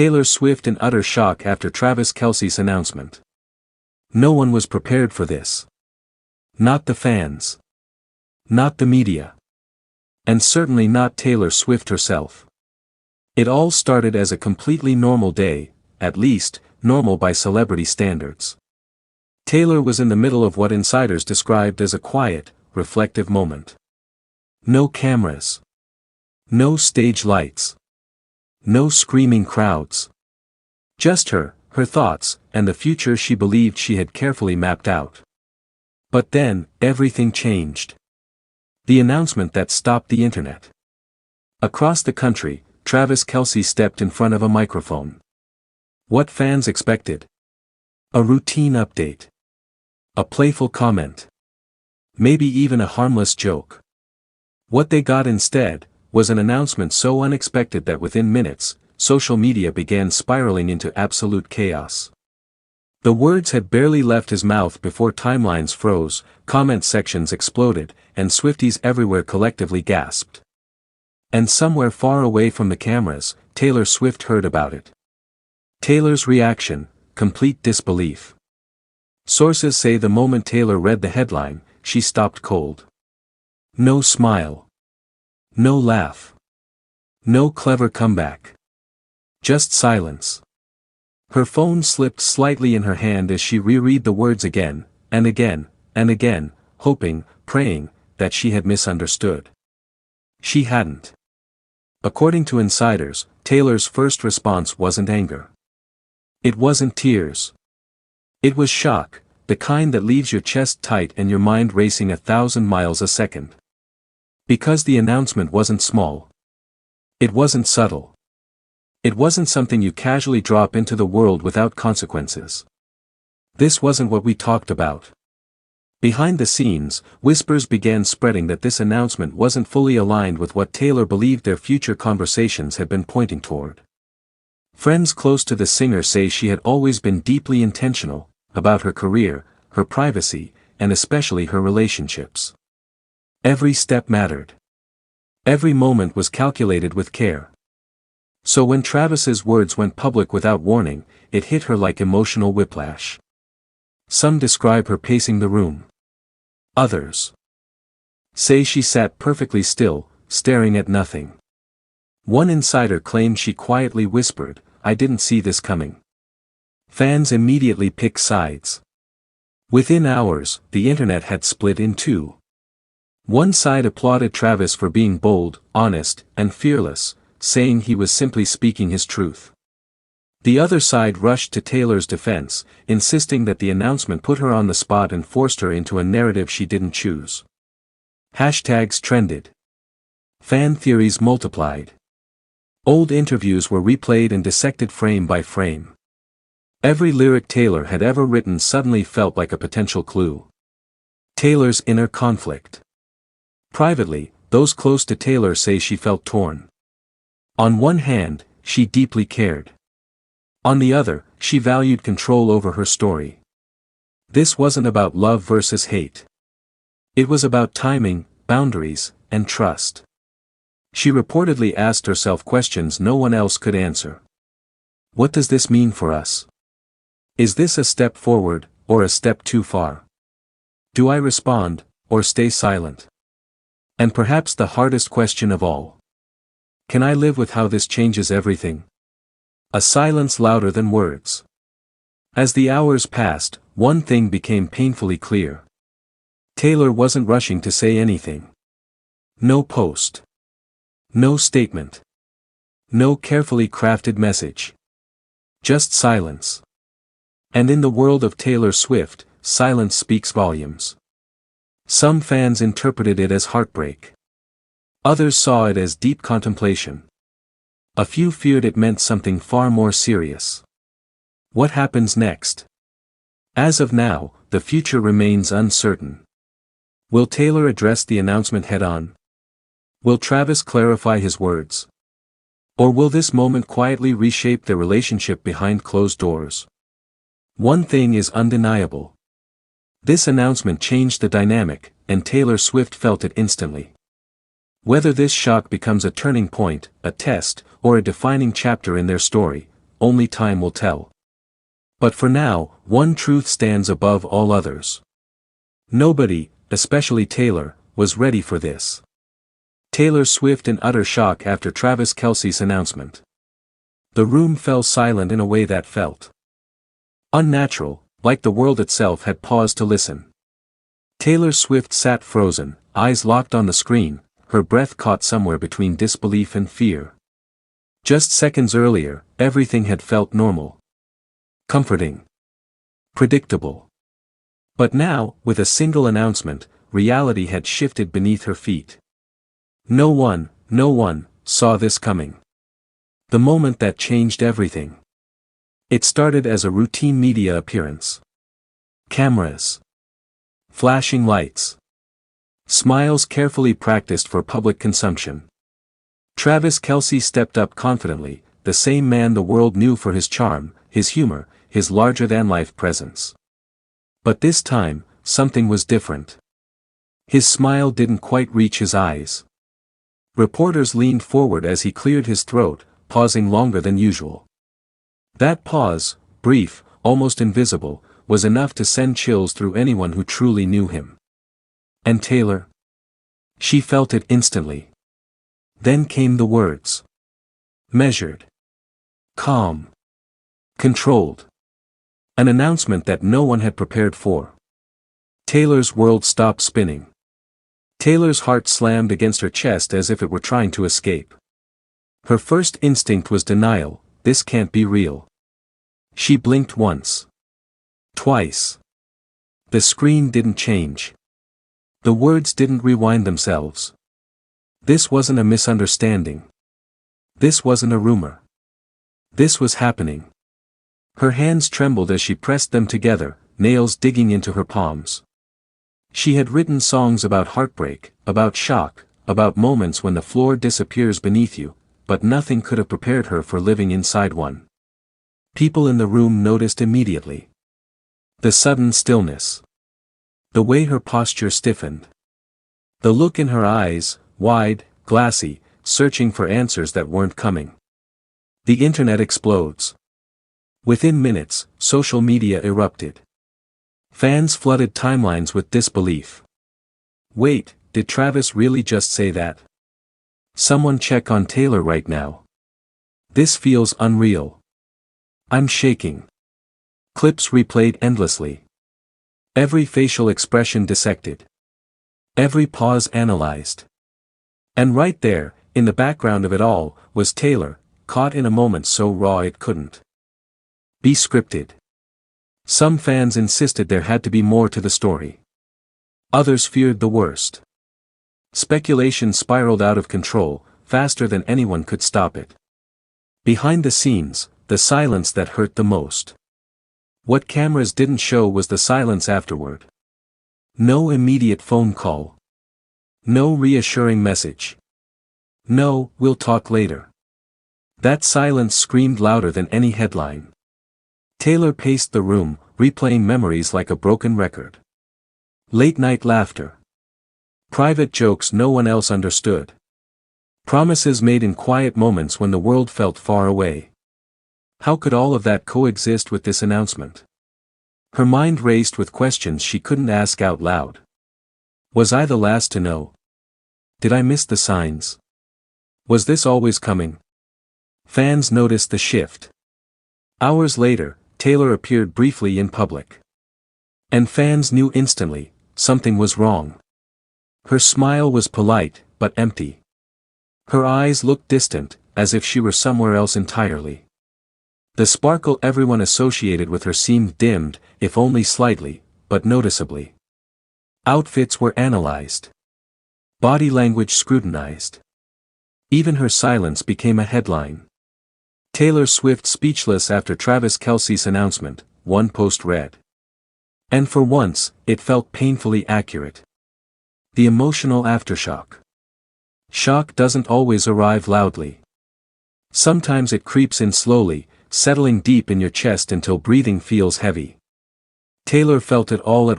Taylor Swift in utter shock after Travis Kelce's announcement. No one was prepared for this. Not the fans. Not the media. And certainly not Taylor Swift herself. It all started as a completely normal day, at least, normal by celebrity standards. Taylor was in the middle of what insiders described as a quiet, reflective moment. No cameras. No stage lights. No screaming crowds. Just her thoughts, and the future she believed she had carefully mapped out. But then, everything changed. The announcement that stopped the internet. Across the country, Travis Kelce stepped in front of a microphone. What fans expected? A routine update. A playful comment. Maybe even a harmless joke. What they got instead was an announcement so unexpected that within minutes, social media began spiraling into absolute chaos. The words had barely left his mouth before timelines froze, comment sections exploded, and Swifties everywhere collectively gasped. And somewhere far away from the cameras, Taylor Swift heard about it. Taylor's reaction, complete disbelief. Sources say the moment Taylor read the headline, she stopped cold. No smile. No laugh. No clever comeback. Just silence. Her phone slipped slightly in her hand as she reread the words again, and again, and again, hoping, praying, that she had misunderstood. She hadn't. According to insiders, Taylor's first response wasn't anger. It wasn't tears. It was shock, the kind that leaves your chest tight and your mind racing 1,000 miles a second. Because the announcement wasn't small. It wasn't subtle. It wasn't something you casually drop into the world without consequences. This wasn't what we talked about. Behind the scenes, whispers began spreading that this announcement wasn't fully aligned with what Taylor believed their future conversations had been pointing toward. Friends close to the singer say she had always been deeply intentional about her career, her privacy, and especially her relationships. Every step mattered. Every moment was calculated with care. So when Travis's words went public without warning, it hit her like emotional whiplash. Some describe her pacing the room. Others say she sat perfectly still, staring at nothing. One insider claimed she quietly whispered, "I didn't see this coming." Fans immediately picked sides. Within hours, the internet had split in two. One side applauded Travis for being bold, honest, and fearless, saying he was simply speaking his truth. The other side rushed to Taylor's defense, insisting that the announcement put her on the spot and forced her into a narrative she didn't choose. Hashtags trended. Fan theories multiplied. Old interviews were replayed and dissected frame by frame. Every lyric Taylor had ever written suddenly felt like a potential clue. Taylor's inner conflict. Privately, those close to Taylor say she felt torn. On one hand, she deeply cared. On the other, she valued control over her story. This wasn't about love versus hate. It was about timing, boundaries, and trust. She reportedly asked herself questions no one else could answer. What does this mean for us? Is this a step forward, or a step too far? Do I respond, or stay silent? And perhaps the hardest question of all. Can I live with how this changes everything? A silence louder than words. As the hours passed, one thing became painfully clear. Taylor wasn't rushing to say anything. No post. No statement. No carefully crafted message. Just silence. And in the world of Taylor Swift, silence speaks volumes. Some fans interpreted it as heartbreak. Others saw it as deep contemplation. A few feared it meant something far more serious. What happens next? As of now, the future remains uncertain. Will Taylor address the announcement head-on? Will Travis clarify his words? Or will this moment quietly reshape their relationship behind closed doors? One thing is undeniable. This announcement changed the dynamic, and Taylor Swift felt it instantly. Whether this shock becomes a turning point, a test, or a defining chapter in their story, only time will tell. But for now, one truth stands above all others. Nobody, especially Taylor, was ready for this. Taylor Swift in utter shock after Travis Kelce's announcement. The room fell silent in a way that felt unnatural, like the world itself had paused to listen. Taylor Swift sat frozen, eyes locked on the screen, her breath caught somewhere between disbelief and fear. Just seconds earlier, everything had felt normal. Comforting. Predictable. But now, with a single announcement, reality had shifted beneath her feet. No one, saw this coming. The moment that changed everything. It started as a routine media appearance. Cameras. Flashing lights. Smiles carefully practiced for public consumption. Travis Kelce stepped up confidently, the same man the world knew for his charm, his humor, his larger-than-life presence. But this time, something was different. His smile didn't quite reach his eyes. Reporters leaned forward as he cleared his throat, pausing longer than usual. That pause, brief, almost invisible, was enough to send chills through anyone who truly knew him. And Taylor? She felt it instantly. Then came the words. Measured. Calm. Controlled. An announcement that no one had prepared for. Taylor's world stopped spinning. Taylor's heart slammed against her chest as if it were trying to escape. Her first instinct was denial, this can't be real. She blinked once. Twice. The screen didn't change. The words didn't rewind themselves. This wasn't a misunderstanding. This wasn't a rumor. This was happening. Her hands trembled as she pressed them together, nails digging into her palms. She had written songs about heartbreak, about shock, about moments when the floor disappears beneath you, but nothing could have prepared her for living inside one. People in the room noticed immediately. The sudden stillness. The way her posture stiffened. The look in her eyes, wide, glassy, searching for answers that weren't coming. The internet explodes. Within minutes, social media erupted. Fans flooded timelines with disbelief. Wait, did Travis really just say that? Someone check on Taylor right now. This feels unreal. I'm shaking. Clips replayed endlessly. Every facial expression dissected. Every pause analyzed. And right there, in the background of it all, was Taylor, caught in a moment so raw it couldn't be scripted. Some fans insisted there had to be more to the story. Others feared the worst. Speculation spiraled out of control, faster than anyone could stop it. Behind the scenes, the silence that hurt the most. What cameras didn't show was the silence afterward. No immediate phone call. No reassuring message. No, we'll talk later. That silence screamed louder than any headline. Taylor paced the room, replaying memories like a broken record. Late-night laughter. Private jokes no one else understood. Promises made in quiet moments when the world felt far away. How could all of that coexist with this announcement? Her mind raced with questions she couldn't ask out loud. Was I the last to know? Did I miss the signs? Was this always coming? Fans noticed the shift. Hours later, Taylor appeared briefly in public. And fans knew instantly, something was wrong. Her smile was polite, but empty. Her eyes looked distant, as if she were somewhere else entirely. The sparkle everyone associated with her seemed dimmed, if only slightly, but noticeably. Outfits were analyzed. Body language scrutinized. Even her silence became a headline. Taylor Swift speechless after Travis Kelce's announcement, one post read. And for once, it felt painfully accurate. The emotional aftershock. Shock doesn't always arrive loudly. Sometimes it creeps in slowly, settling deep in your chest until breathing feels heavy. Taylor felt it all at once.